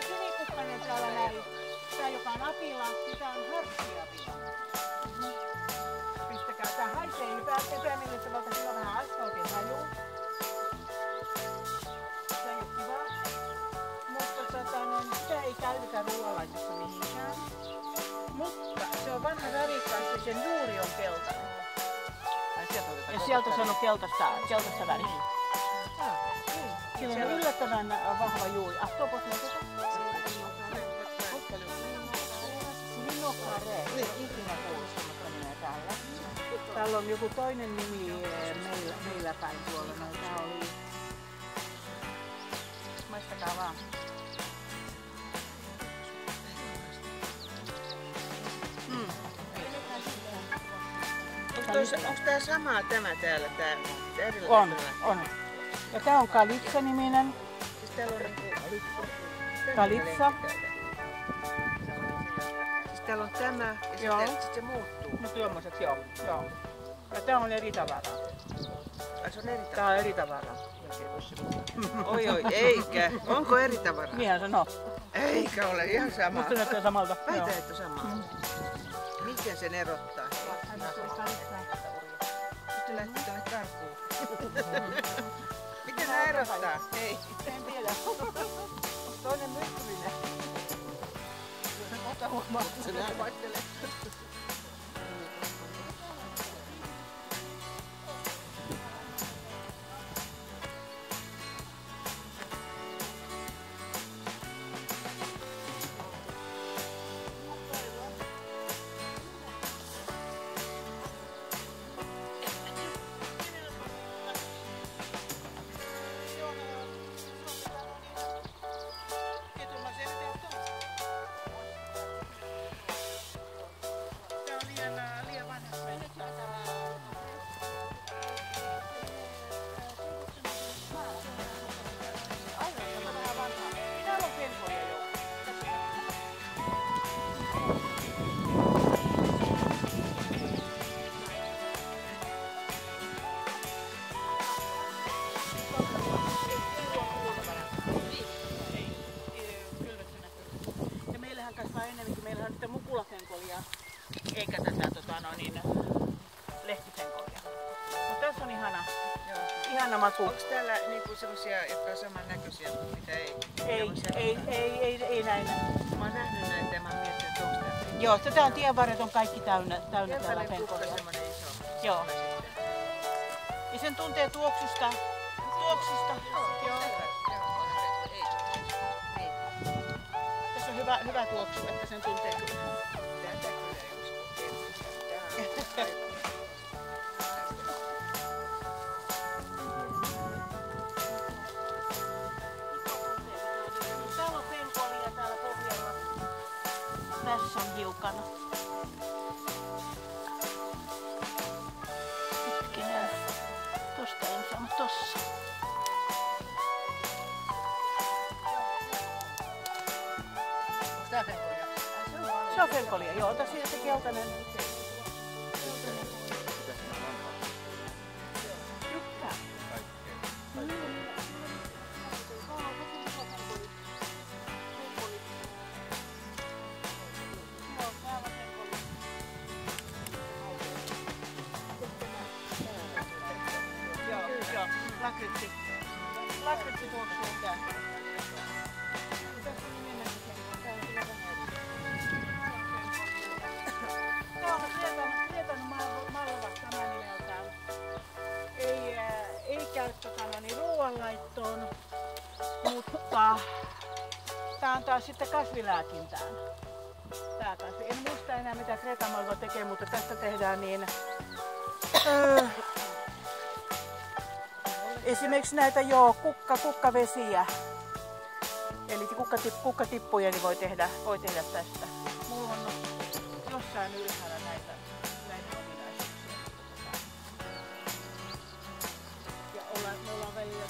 sinikukkanen täällä näin. Tää joka on apila, niin tää on harppiapila. Pistäkää, tää haisee epämiellyttävältä, sillä on vähän asfaltin haju. Se ei oo kivaa. Mutta sitä ei käytetä ruoanlaitossa mihinkään. Mutta se on vanha värikkaasti, sen juuri on keltainen. Ja sieltä se on keltaista väriä. Sillä on yllättävän vahva juuri. Ahtopot näkytä? Sinokare. Ikinä kuullut semmoista nimeä täällä. Täällä on joku toinen nimi meillä päin tuolla. Tää oli... Maistakaa vaan. Onko tää sama tämä täällä? On. Ja tää on Kalitsa-niminen. Siis täällä on Kalitsa. Siis täällä on tämä ja sitten se muuttuu. No tuommoiset, joo. Ja tää on eri tavaraa. Se on eri tavaraa? Tää on eri tavaraa. Oi, eikä. Onko eri tavaraa? Niinhän sanoo. Eikä ole ihan sama. Musta näyttää samalta. Väitä, että samaa. Miten sen erottaa? Sitten lähti tuonne karkuun. Miten nää erottaa? Ei. En tiedä. Toinen myrkyllinen. Ota huomaa, että se nää vaihtelee. Eikä tätä lehtisenkolia. Mutta tässä on ihana maku. Onko täällä niinku semmosia, jotka on samannäköisiä, mutta mitä ei? Ei näin. Mä oon nähnyt näitä ja mä oon miettinyt, että onko tää. Joo, tätä on tienvarret on kaikki täynnä täällä penkolia. Joo. Ja sen tuntee tuoksusta. Joo. Tässä on hyvä tuoksu, että sen tuntee kyllä. Täällä on penkolia täällä pohjalla. Tässä on hiukan. Hetkinen. Tosta en saa, mutta tossa. Onko tää penkolia? Se on penkolia, joo. Ota siitä se keltainen. Lakritsi tuoksuu tää. Tää on Kreetan malva sama nimeltään. Ei käy ruoanlaittoon, mutta tää on taas sitten kasvilääkintään. Tää kasvi. En muista enää mitä Kreetan malva tekee, mutta tästä tehdään niin esimerkiksi näitä kukkavesiä, eli kukkatippuja niin voi tehdä tästä. Mulla on jossain ylhäällä näitä ominaisuuksia. Ja me ollaan välillä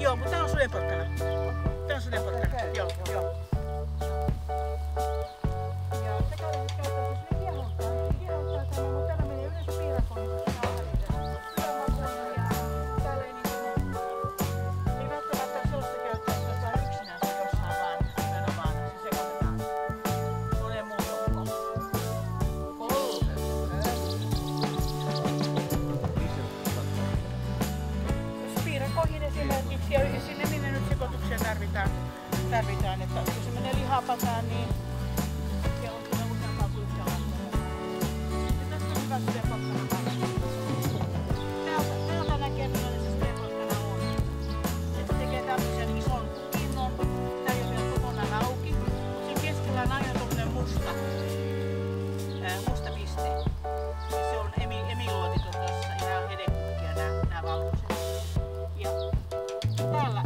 Joo, mutta tää on sudenporkkana. Tää on sudenporkkana. Joo, joo. Ja tekalliset käyttää siis ne kiehottaa tämä, mutta täällä menee yleensä piirakoon, niin se saa sydänmakuja ja tälleen ei välttämättä sellaista käyttää, että se saa yksinään se jossain vaan se sekoitetaan. Moneen muun joukkoon. Piirakoihin esimerkiksi ja sinne minne nyt sekoituksia tarvitaan, että jos se menee lihapataan, niin se on kyllä useampaa kuin yhtä lailla. Ja tässä on hyvä sudenporkkana. Täältä näkee millainen se sudenporkkana on. Se tekee tämmöisen ison pinnon. Tää ei ole vielä kokonaan auki. Sen keskellä on aina tommonen musta piste. Ja se on emiluotiton tossa ja nää on hedekukkia nää valkoiset. Ja täällä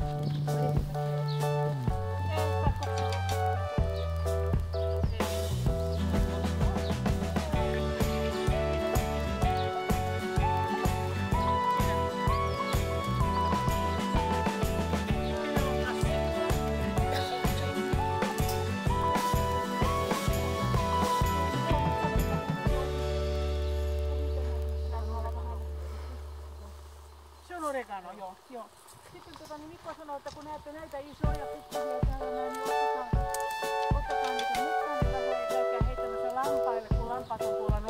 oregano, joo. Sitten niin Mikko sanoi, että kun näette näitä isoja pikkuisia täällä näin, niin ottakaa niitä mukaan, niitä voi käydä heittämässä lampaille, kun lampaat on tuolla